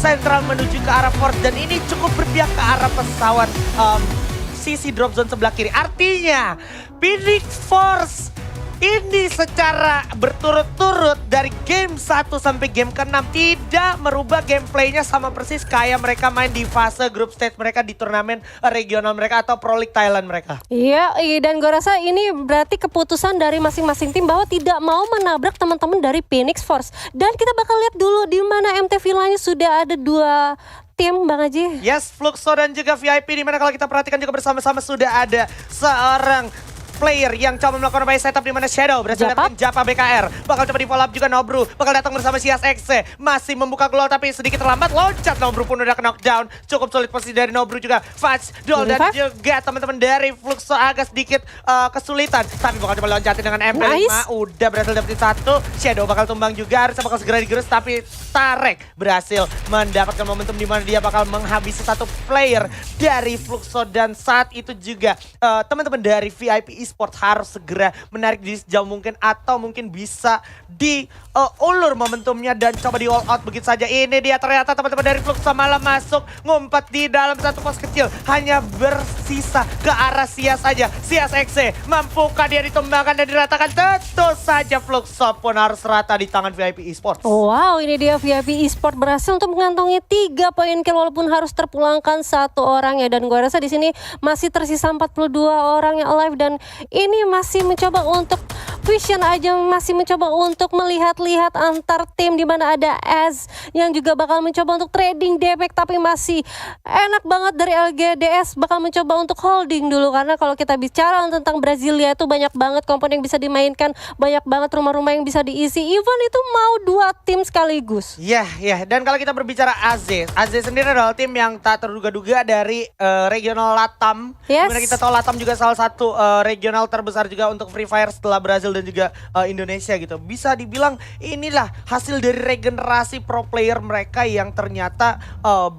sentral menuju ke arah Force. Dan ini cukup berpihak ke arah pesawat sisi drop zone sebelah kiri. Artinya Phoenix Force ini secara berturut-turut dari game 1 sampai game ke-6 tidak merubah gameplaynya sama persis kayak mereka main di fase group stage mereka di turnamen regional mereka atau Pro League Thailand mereka. Iya, dan gue rasa ini berarti keputusan dari masing-masing tim bahwa tidak mau menabrak teman-teman dari Phoenix Force. Dan kita bakal lihat dulu di mana MTV lainnya sudah ada 2 tim, Bang Aji. Yes, Fluxo dan juga VIP, dimana kalau kita perhatikan juga bersama-sama sudah ada seorang player yang coba melakukan by setup di mana Shadow berhasil dapetin Japa BKR. Bakal coba di follow up juga Nobru. Bakal datang bersama Sias XC. Masih membuka glow tapi sedikit terlambat. Loncat Nobru pun udah ke knockdown. Cukup sulit posisi dari Nobru juga. Fudge, Dol dan juga teman-teman dari Fluxo agak sedikit kesulitan. Tapi bakal coba loncatin dengan MP5. Udah berhasil dapetin 1. Shadow bakal tumbang juga. Harusnya bakal segera digerus tapi Tarek berhasil mendapatkan momentum di mana dia bakal menghabisi 1 player dari Fluxo. Dan saat itu juga teman-teman dari VIP Esports harus segera menarik diri sejauh mungkin atau mungkin bisa diulur momentumnya dan coba di all out begitu saja. Ini dia ternyata teman-teman dari Fluxo malah masuk ngumpet di dalam satu pos kecil. Hanya bersisa ke arah Sias saja. Sias XC mampukah dia ditumbangkan dan diratakan? Tentu saja Fluxo pun harus rata di tangan VIP Esports. Wow, ini dia VIP Esports berhasil untuk mengantongi 3 poin kill walaupun harus terpulangkan 1 orang ya. Dan gue rasa di sini masih tersisa 42 orang yang alive dan ini masih mencoba untuk vision aja, masih mencoba untuk melihat-lihat antar tim di mana ada Az yang juga bakal mencoba untuk trading damage tapi masih enak banget dari LGDS bakal mencoba untuk holding dulu karena kalau kita bicara tentang Brasilia itu banyak banget komponen yang bisa dimainkan, banyak banget rumah-rumah yang bisa diisi, even itu mau 2 tim sekaligus. Iya, dan kalau kita berbicara AZ sendiri adalah tim yang tak terduga-duga dari regional Latam. Yes. Dimana kita tahu Latam juga salah satu regional terbesar juga untuk Free Fire setelah Brazil dan juga Indonesia gitu. Bisa dibilang inilah hasil dari regenerasi pro player mereka yang ternyata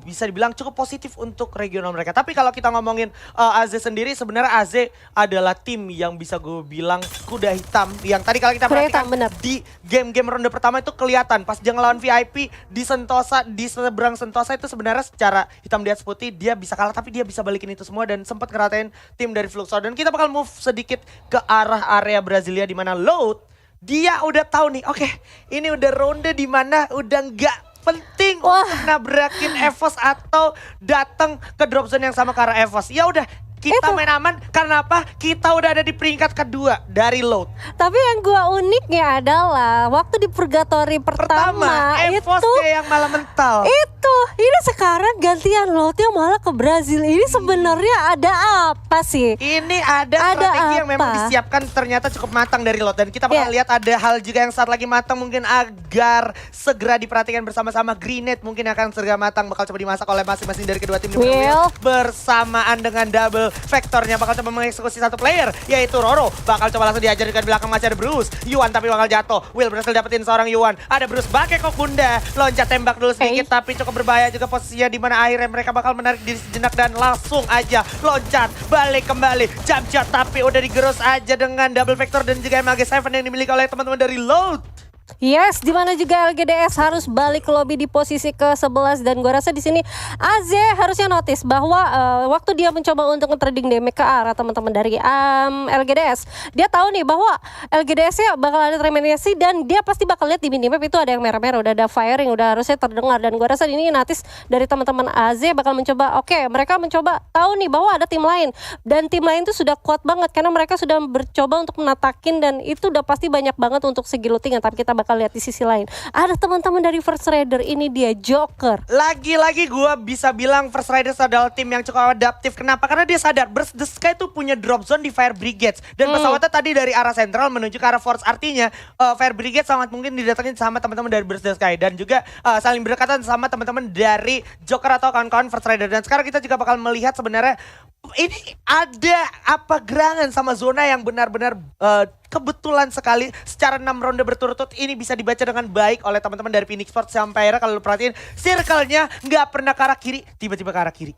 bisa dibilang cukup positif untuk regional mereka. Tapi kalau kita ngomongin AZ sendiri, sebenarnya AZ adalah tim yang bisa gue bilang kuda hitam. Yang tadi kalau kita perhatikan di game-game ronde pertama itu kelihatan pas dia ngelawan VIP di Sentosa, di seberang Sentosa itu sebenarnya secara hitam di atas putih dia bisa kalah tapi dia bisa balikin itu semua dan sempat ngeratain tim dari Fluxo. Dan kita bakal move sedikit ke arah area Brasilia di mana Loud dia udah tahu nih, oke, ini udah ronde di mana udah nggak penting untuk nabrakin EVOS atau datang ke drop zone yang sama ke arah EVOS. Ya udah, kita main aman karena apa? Kita udah ada di peringkat kedua dari Loud. Tapi yang gua uniknya adalah waktu di Purgatory pertama EVOS itu dia yang malah mental. Ini sekarang gantian Loudnya malah ke Brazil. Ini sebenarnya ada apa sih? Ini ada strategi yang memang disiapkan ternyata cukup matang dari Loud. Dan kita bakal lihat ada hal juga yang saat lagi matang mungkin agar segera diperhatikan bersama-sama. Grenade mungkin akan segera matang, bakal coba dimasak oleh masing-masing dari kedua tim. Bersamaan dengan double vektornya bakal coba mengeksekusi 1 player yaitu Roro. Bakal coba langsung diajar di belakang, masih ada Bruce. Yuan tapi bakal jatuh. Will berhasil dapetin seorang Yuan. Ada Bruce pakai kok bunda. Loncat tembak dulu sedikit tapi cukup berbahaya juga posisinya di mana akhirnya mereka bakal menarik diri sejenak dan langsung aja loncat balik kembali. Jump shot tapi udah digerus aja dengan double vector dan juga MLG7 yang dimiliki oleh teman-teman dari Loud. Yes, di mana juga LGDS harus balik ke lobby di posisi ke-11 dan gue rasa di sini AZ harusnya notice bahwa waktu dia mencoba untuk trading damage ke arah teman-teman dari LGDS, dia tahu nih bahwa LGDS-nya bakal ada terminasi dan dia pasti bakal lihat di minimap itu ada yang merah-merah, udah ada firing, udah harusnya terdengar dan gue rasa ini notice dari teman-teman AZ bakal mencoba, mereka mencoba tahu nih bahwa ada tim lain dan tim lain itu sudah kuat banget karena mereka sudah mencoba untuk menatakin dan itu udah pasti banyak banget untuk segi looting. Tapi kita bakal lihat di sisi lain ada teman-teman dari First Rider, ini dia Joker. Lagi-lagi gue bisa bilang First Riders adalah tim yang cukup adaptif. Kenapa? Karena dia sadar Burst the Sky itu punya drop zone di Fire Brigades dan pesawatnya tadi dari arah sentral menuju ke arah Force. Artinya Fire Brigade sangat mungkin didatangin sama teman-teman dari Burst the Sky dan juga saling berdekatan sama teman-teman dari Joker atau kawan-kawan First Rider. Dan sekarang kita juga bakal melihat sebenarnya ini ada apa gerangan sama zona yang benar-benar kebetulan sekali secara 6 ronde berturut-turut ini bisa dibaca dengan baik oleh teman-teman dari Phoenix Force. Sampai akhirnya kalau lu perhatiin circle-nya nggak pernah ke arah kiri, tiba-tiba ke arah kiri.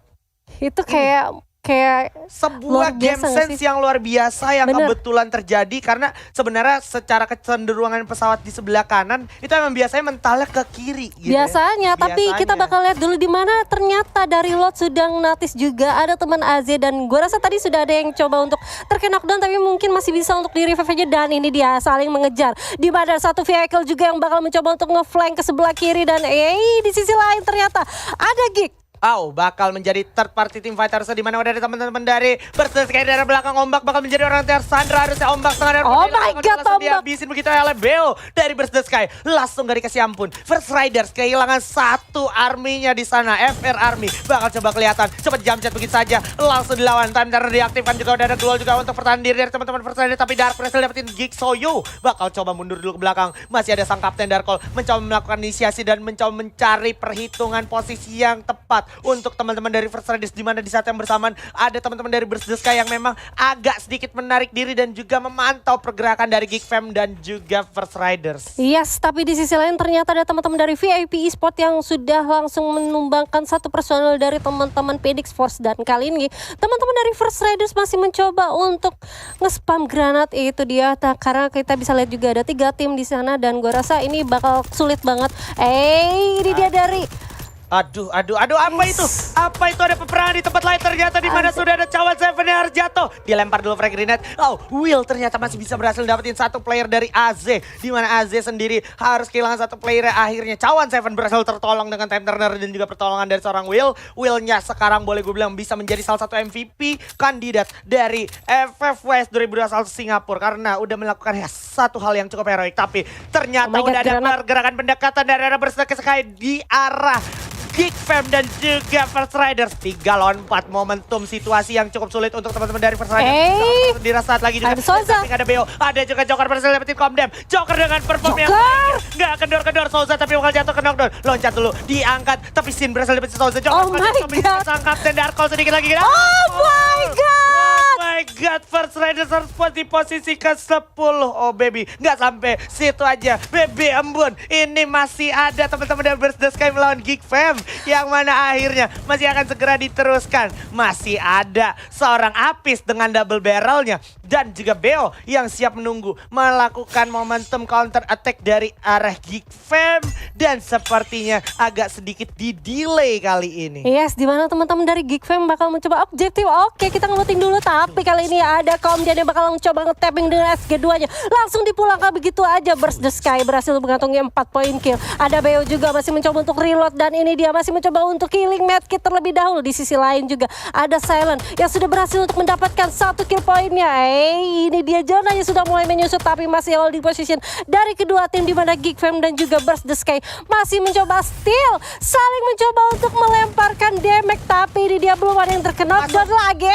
Itu kayak kayak sebuah luar game biasa nggak sense sih? yang luar biasa yang Bener. kebetulan terjadi karena sebenarnya secara kecenderungan pesawat di sebelah kanan itu emang biasanya mentalnya ke kiri gitu ya. Biasanya, tapi kita Biasanya. bakal lihat dulu di mana ternyata dari lot sudah notice juga ada teman AZ dan gue rasa tadi sudah ada yang coba untuk terkena knockdown tapi mungkin masih bisa untuk di revive aja dan ini dia saling mengejar. Di mana satu vehicle juga yang bakal mencoba untuk ngeflank ke sebelah kiri dan di sisi lain ternyata ada Geek. Bakal menjadi third party team fighter di mana udah ada teman-teman dari Berserk kayak dari belakang ombak bakal menjadi orang tersandra harusnya ombak setengah dari Oh my God, ombak. dihabisin begitu oleh Beo dari Berserk Sky langsung gak dikasih ampun. First Riders kehilangan satu arminya di sana. FR Army bakal coba kelihatan cepat jump chat begitu saja langsung dilawan. Time Turner diaktifkan juga udah ada duel juga untuk pertahanan diri dari teman-teman First Riders tapi Dark berhasil dapetin Geek Soyo bakal coba mundur dulu ke belakang. Masih ada sang Kapten Darkol mencoba melakukan inisiasi dan mencoba mencari perhitungan posisi yang tepat untuk teman-teman dari First Riders di mana di saat yang bersamaan ada teman-teman dari Burst the Sky yang memang agak sedikit menarik diri dan juga memantau pergerakan dari Geek Fam dan juga First Riders. Yes, tapi di sisi lain ternyata ada teman-teman dari VIP Esport yang sudah langsung menumbangkan satu personel dari teman-teman Phoenix Force dan kali ini teman-teman dari First Riders masih mencoba untuk nge-spam granat itu dia. Nah, karena kita bisa lihat juga ada 3 tim di sana dan gue rasa ini bakal sulit banget. Ini dia dari Aduh, apa itu? Apa itu ada peperangan di tempat lain ternyata di mana sudah ada cawan Seven yang harus jatuh. Dilempar dulu frag grenade. Will ternyata masih bisa berhasil dapetin satu player dari AZ. Di mana AZ sendiri harus kehilangan satu player akhirnya. Cawan Seven berhasil tertolong dengan Time Turner dan juga pertolongan dari seorang Will. Willnya sekarang boleh gue bilang bisa menjadi salah satu MVP kandidat dari FFWS 2021 Singapura. Karena udah melakukan satu hal yang cukup heroik. Tapi ternyata udah ada pergerakan pendekatan dari arah Berserk Sky di arah Geek Fam dan juga First Riders 3 lawan 4 momentum situasi yang cukup sulit untuk teman-teman dari First Riders. Dirasa lagi juga ada Beo, ada juga Joker berhasil dapetin Comdam. Joker dengan perform yang nggak kendor-kendor Souza tapi bakal jatuh ke knockdown. Loncat dulu, diangkat tapi Sin berhasil dapetin Souza. Joker bisa sangkap dan Darkol sedikit lagi. Oh my God, First Riders harus di posisi ke-10. Oh baby, nggak sampai situ aja. Baby embun, ini masih ada teman-teman dari Burst the Sky melawan Geek Fam. Yang mana akhirnya masih akan segera diteruskan. Masih ada seorang Apis dengan double barrelnya. Dan juga Beo yang siap menunggu melakukan momentum counter attack dari arah Geek Fam. Dan sepertinya agak sedikit di-delay kali ini. Yes, dimana teman-teman dari Geek Fam bakal mencoba objektif. Oke, kita ngeluting dulu. Tapi kali ini ada Comdian yang bakal mencoba nge-tapping dengan SG2-nya. Langsung dipulangkan begitu aja. Burst the Sky berhasil mengantongi 4 poin kill. Ada Beo juga masih mencoba untuk reload. Dan ini dia masih mencoba untuk killing medkit terlebih dahulu. Di sisi lain juga ada Silent yang sudah berhasil untuk mendapatkan 1 kill poinnya. Ini dia zonanya sudah mulai menyusut tapi masih holding position dari kedua tim di mana Geek Fam dan juga Burst the Sky masih mencoba steal, saling mencoba untuk melemparkan damage tapi ini dia belum ada yang terkena knockdown lagi.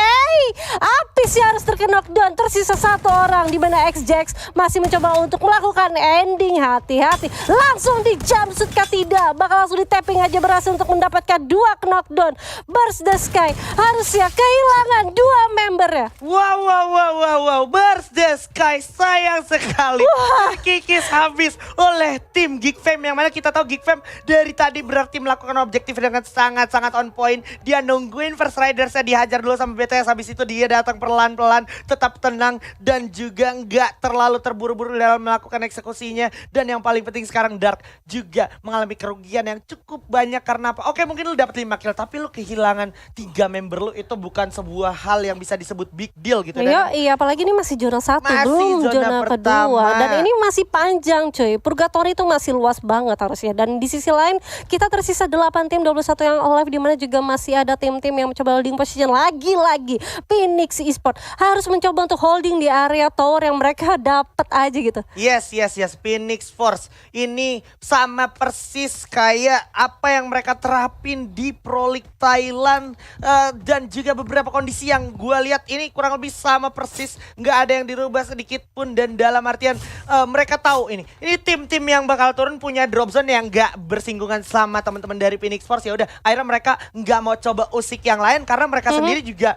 Apis yang harus terkena knockdown, tersisa 1 orang di mana XJax masih mencoba untuk melakukan ending. Hati-hati, langsung di jumpsuit kah tidak? Bakal langsung di tapping aja berhasil untuk mendapatkan 2 knockdown. Burst the Sky harusnya kehilangan 2 membernya. Wow, Burst the Sky sayang sekali terkikis habis oleh tim Geek Fam. Yang mana kita tahu Geek Fam dari tadi berarti melakukan objektif dengan sangat-sangat on point. Dia nungguin First Riders-nya dihajar dulu sama BTS. Habis itu dia datang perlahan-pelan, tetap tenang dan juga nggak terlalu terburu-buru dalam melakukan eksekusinya. Dan yang paling penting sekarang Dark juga mengalami kerugian yang cukup banyak karena apa? Oke, mungkin lu dapat 5 kill tapi lu kehilangan 3 member lu itu bukan sebuah hal yang bisa disebut big deal gitu. Iya, apalagi ini masih zona 1 belum zona kedua. Dan ini masih panjang cuy. Purgatory itu masih luas banget harusnya. Dan di sisi lain kita tersisa 8 tim 21 yang alive di mana juga masih ada tim-tim yang mencoba holding position lagi-lagi. Phoenix Esport harus mencoba untuk holding di area tower yang mereka dapat aja gitu. Yes. Phoenix Force ini sama persis kayak apa yang mereka terapin di Pro League Thailand dan juga beberapa kondisi yang gue lihat ini kurang lebih sama persis, nggak ada yang dirubah sedikit pun. Dan dalam artian mereka tahu ini tim-tim yang bakal turun punya drop zone yang nggak bersinggungan sama teman-teman dari Phoenix Force. Ya udah, akhirnya mereka nggak mau coba usik yang lain karena mereka sendiri juga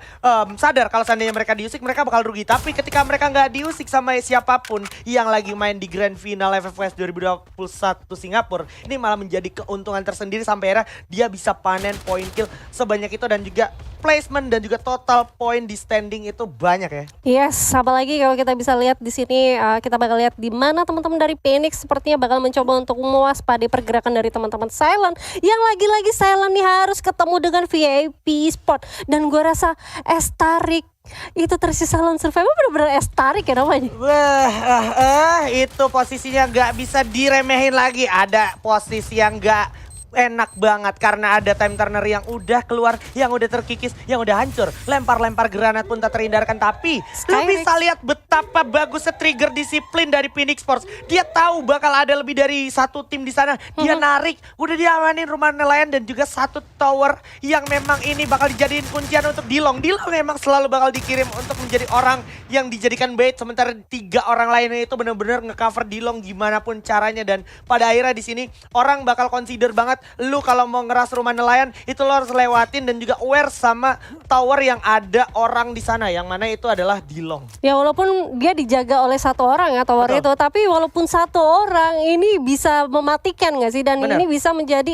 sadar kalau seandainya mereka diusik mereka bakal rugi. Tapi ketika mereka nggak diusik sama siapapun yang lagi main di Grand Final FFWS 2021 Singapura, ini malah menjadi keuntungan tersendiri sampai akhirnya dia bisa panen poin kill sebanyak itu dan juga placement dan juga total point di standing itu banyak ya. Yes, apalagi kalau kita bisa lihat di sini kita bakal lihat di mana teman-teman dari Phoenix sepertinya bakal mencoba untuk mewaspadai pergerakan dari teman-teman Silent yang lagi-lagi Silent nih harus ketemu dengan VIP Sport dan gue rasa Estarik itu tersisa lone survivor benar-benar Estarik ya namanya. Wah, itu posisinya nggak bisa diremehin lagi. Ada posisi yang nggak enak banget karena ada time turner yang udah keluar, yang udah terkikis, yang udah hancur. Lempar-lempar granat pun tak terhindarkan. Tapi lu bisa lihat betapa bagusnya trigger disiplin dari Phoenix Force. Dia tahu bakal ada lebih dari satu tim di sana. Dia narik, udah diamanin rumah nelayan dan juga satu tower yang memang ini bakal dijadiin kuncian untuk Dilong. Dilong memang selalu bakal dikirim untuk menjadi orang yang dijadikan bait. Sementara 3 orang lainnya itu benar-benar ngecover Dilong gimana pun caranya. Dan pada akhirnya di sini orang bakal consider banget lu kalau mau ngeras rumah nelayan itu lo harus lewatin dan juga aware sama tower yang ada orang di sana yang mana itu adalah Dilong. Ya walaupun dia dijaga oleh satu orang ya tower itu, tapi walaupun satu orang ini bisa mematikan nggak sih dan ini bisa menjadi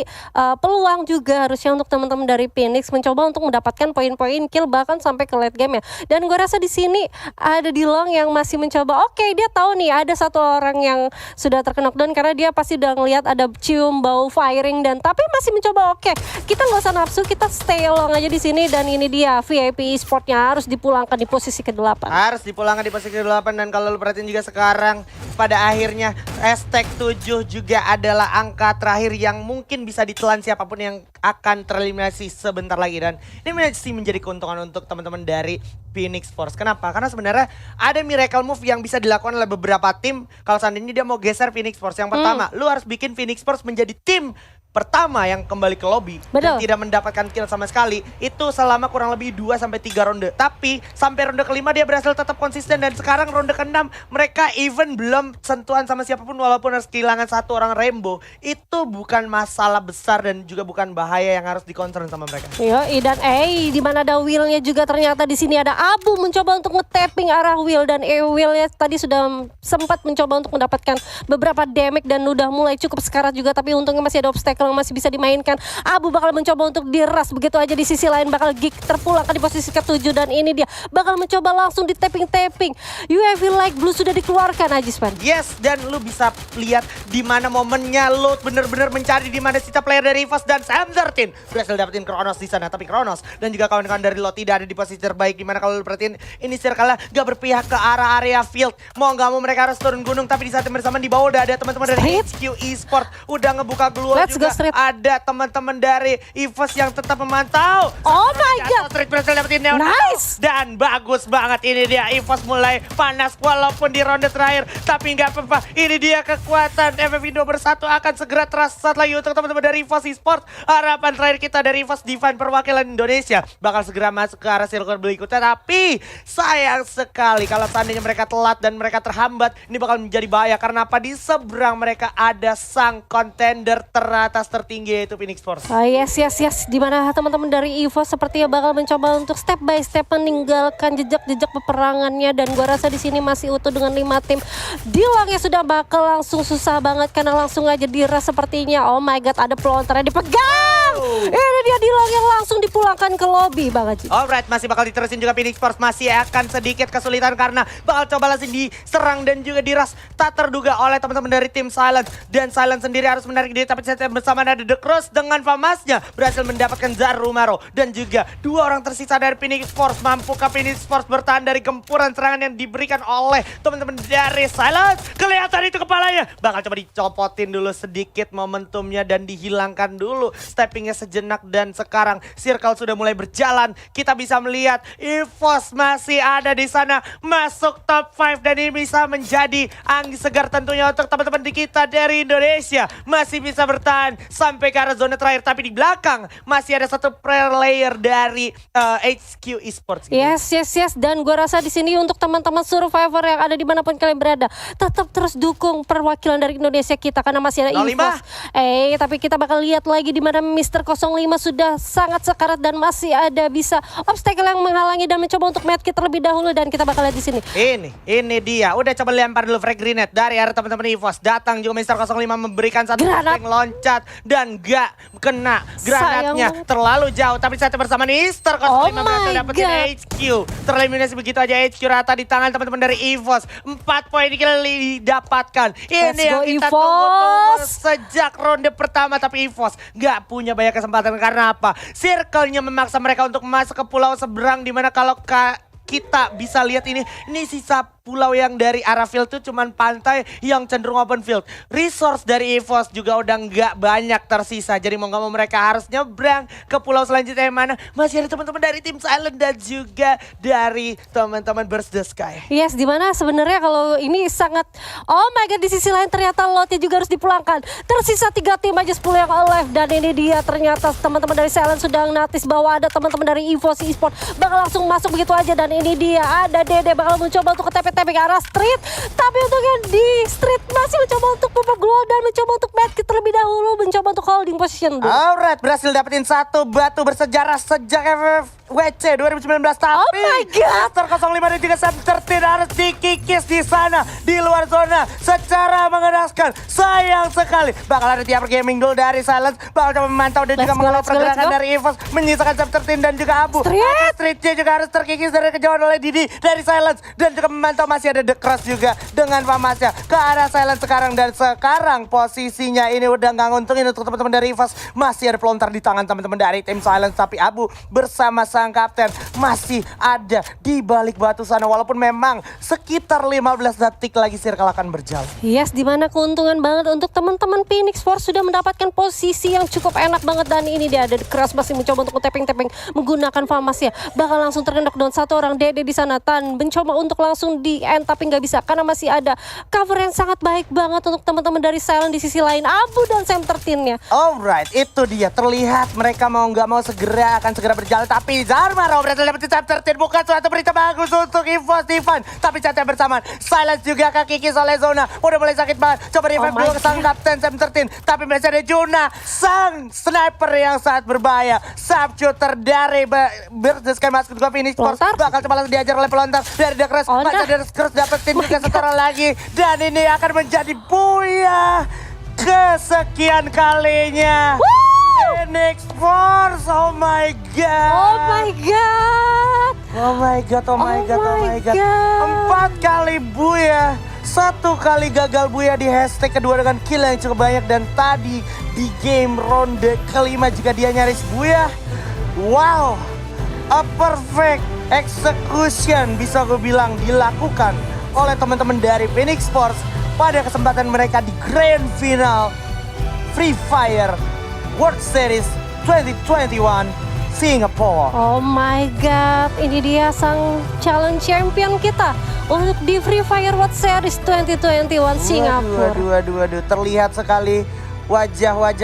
peluang juga harusnya untuk teman-teman dari Phoenix mencoba untuk mendapatkan poin-poin kill bahkan sampai ke late game ya. Dan gue rasa di sini ada Dilong yang masih mencoba. Oke, dia tahu nih ada satu orang yang sudah terkena knockdown karena dia pasti udah ngelihat ada cium bau firing dan tapi masih mencoba. Oke, kita nggak usah nafsu, kita stay along aja di sini dan ini dia VIP Esportnya harus dipulangkan di posisi ke-8. Harus dipulangkan di posisi ke-8 dan kalau lu perhatiin juga sekarang pada akhirnya hashtag 7 juga adalah angka terakhir yang mungkin bisa ditelan siapapun yang akan tereliminasi sebentar lagi dan ini masih menjadi keuntungan untuk teman-teman dari Phoenix Force. Kenapa? Karena sebenarnya ada miracle move yang bisa dilakukan oleh beberapa tim kalau seandainya dia mau geser Phoenix Force. Yang pertama, lu harus bikin Phoenix Force menjadi tim pertama yang kembali ke lobby dan tidak mendapatkan kill sama sekali itu selama kurang lebih 2-3 ronde. Tapi sampai ronde kelima dia berhasil tetap konsisten dan sekarang ronde ke-6 mereka even belum sentuhan sama siapapun walaupun harus kehilangan satu orang Rainbow. Itu bukan masalah besar dan juga bukan bahaya yang harus di-concern sama mereka. Yoi, dan di mana ada Will-nya juga ternyata di sini ada Abu mencoba untuk nge-tapping arah Will dan Will-nya tadi sudah sempat mencoba untuk mendapatkan beberapa damage dan udah mulai cukup sekarat juga tapi untungnya masih ada obstacle yang masih bisa dimainkan. Abu bakal mencoba untuk diras begitu aja di sisi lain bakal Geek terpulangkan di posisi ke-7 dan ini dia bakal mencoba langsung di tapping. UAV like blue sudah dikeluarkan Ajispan. Yes, dan lu bisa lihat di mana momennya lu bener-bener mencari di mana sisa player dari EVOS dan Sam13 berhasil dapetin Kronos di sana tapi Kronos dan juga kawan-kawan dari lo tidak ada di posisi terbaik di mana kalau lu perhatiin ini circle-nya gak berpihak ke arah area field. Mau gak mau mereka harus turun gunung tapi di saat yang bersamaan di bawah udah ada teman-teman dari HQ Esport udah ngebuka glue juga. Ada teman-teman dari EVOS yang tetap memantau. Oh my god. Street berhasil dapetin Neon. Nice. Dan bagus banget ini dia EVOS mulai panas walaupun di ronde terakhir. Tapi nggak apa-apa. Ini dia kekuatan FF Indo bersatu akan segera terasa lagi untuk teman-teman dari EVOS Esports. Harapan terakhir kita dari EVOS Divine perwakilan Indonesia bakal segera masuk ke arah circle berikutnya. Tapi sayang sekali kalau seandainya mereka telat dan mereka terhambat. Ini bakal menjadi bahaya karena apa? Di seberang mereka ada sang contender teratas tertinggi yaitu Phoenix Force. Yes. Dimana teman-teman dari EVOS sepertinya bakal mencoba untuk step by step meninggalkan jejak-jejak peperangannya dan gua rasa di sini masih utuh dengan 5 tim. Dilongnya sudah bakal langsung susah banget karena langsung aja diras sepertinya. Oh my god, ada pelontarnya dipegang. Ini dia Dilong yang langsung dipulangkan ke lobby Bang Haji. Alright, masih bakal diterusin juga Phoenix Force masih akan sedikit kesulitan karena bakal coba langsung diserang dan juga diras tak terduga oleh teman-teman dari tim Silent dan Silent sendiri harus menarik diri tapi bersama ada The Cross dengan Famasnya berhasil mendapatkan Zarumaro dan juga 2 orang tersisa dari Phoenix Force. Mampukah Phoenix Force bertahan dari gempuran serangan yang diberikan oleh teman-teman dari Silent? Kelihatan itu kepalanya. Bakal coba dicopotin dulu sedikit momentumnya dan dihilangkan dulu steppingnya sejenak dan sekarang circle sudah mulai berjalan. Kita bisa melihat EVOS masih ada di sana masuk top 5 dan ini bisa menjadi angin segar tentunya untuk teman-teman di kita dari Indonesia. Masih bisa bertahan sampai ke arah zona terakhir tapi di belakang masih ada satu player dari HQ Esports gitu. Yes dan gue rasa di sini untuk teman-teman survivor yang ada dimanapun kalian berada tetap terus dukung perwakilan dari Indonesia kita karena masih ada EVOS. Tapi kita bakal lihat lagi di mana Mr. 05 sudah sangat sekarat dan dan masih ada bisa obstacle yang menghalangi dan mencoba untuk medkit terlebih dahulu dan kita bakal lihat di sini. Ini dia. Udah coba lempar dulu frag grenade dari arah teman-teman EVOS. Datang juga Mr. 05 memberikan satu Granat. frag loncat dan gak kena granatnya. Sayang. Terlalu jauh. Tapi saat bersama Mr. 05 Oh berhasil my dapetin God. HQ. Tereliminasi begitu aja HQ rata di tangan teman-teman dari EVOS. 4 poin didapatkan. Let's Ini yang go, kita EVOS. tunggu-tunggu sejak ronde pertama. Tapi EVOS gak punya banyak kesempatan karena apa? Circle-nya memaksa mereka untuk masuk ke pulau seberang, dimana kalau kita bisa lihat ini sisa pulau yang dari arah field itu cuman pantai yang cenderung open field. Resource dari EVOS juga udah nggak banyak tersisa. Jadi mau nggak mau mereka harus nyebrang ke pulau selanjutnya yang mana masih ada teman-teman dari tim Silent dan juga dari teman-teman Burst the Sky. Yes, dimana sebenarnya kalau ini sangat, oh my god, di sisi lain ternyata lotnya juga harus dipulangkan. Tersisa 3 tim aja 10 yang alive dan ini dia ternyata teman-teman dari Silent sudah notice bahwa ada teman-teman dari EVOS Esport bakal langsung masuk begitu aja dan ini dia ada Dede bakal mencoba untuk ke TP ke arah street, tapi untuk yang di street masih mencoba untuk pop global dan mencoba untuk medkit terlebih dahulu, mencoba untuk holding position. Alright, berhasil dapetin satu batu bersejarah sejak FFWC 2019. Tapi Oh my God. Master 05 dan juga Sam13 harus dikikis di sana, di luar zona secara mengenaskan. Sayang sekali. Bakal ada Tiaper Gaming dulu dari Silence, bakal coba memantau dan juga mengelola pergerakan dari EVOS, menyisakan Sam13 dan juga Abu. Streetnya juga harus terkikis dari kejauhan oleh Didi dari Silence dan juga memantau masih ada The Cross juga dengan Famasnya ke arah Silence sekarang, dan sekarang posisinya ini udah nggak nguntungin untuk teman-teman dari EVOS. Masih ada pelontar di tangan teman-teman dari tim Silence, tapi Abu bersama sang kapten masih ada di balik batu sana, walaupun memang sekitar 15 detik lagi circle akan berjalan. Yes, dimana keuntungan banget untuk teman-teman Phoenix Force sudah mendapatkan posisi yang cukup enak banget dan ini dia ada The Cross masih mencoba untuk tapping-tapping menggunakan Famasnya, bakal langsung terkendok down satu orang Dede di sana. Tan mencoba untuk langsung di end tapi nggak bisa karena masih ada cover yang sangat baik banget untuk teman-teman dari Silent di sisi lain, Abu dan Sam13-nya. Alright, itu dia, terlihat mereka mau nggak mau akan segera berjalan, tapi Zarmaro berhasil dapetin Sam13, bukan suatu berita bagus untuk EVOS Divan. Tapi saatnya bersamaan Silence juga kekikis oleh zona, udah mulai sakit banget. Coba revive dulu ke sang kapten Sam13, tapi masih ada Juna, sang sniper yang sangat berbahaya. Sharpshooter dari Burst the Sky masuk ke Phoenix Force, bakal coba langsung diajar oleh pelontar dari The Cross. Masih ada The Cross dapetin juga setara lagi, dan ini akan menjadi Buya kesekian kalinya. Phoenix Force, oh my god. Oh my god. Oh my god, oh my god, oh my god. 4 kali Buya, 1 kali gagal Buya di hashtag kedua dengan kill yang cukup banyak, dan tadi di game ronde kelima juga dia nyaris Buya. Wow, a perfect execution bisa gue bilang dilakukan oleh teman-teman dari Phoenix Force pada kesempatan mereka di Grand Final Free Fire World Series 2021 Singapore. Oh my god, ini dia sang calon champion kita untuk di Free Fire World Series 2021 Singapura. Waduh, terlihat sekali wajah-wajah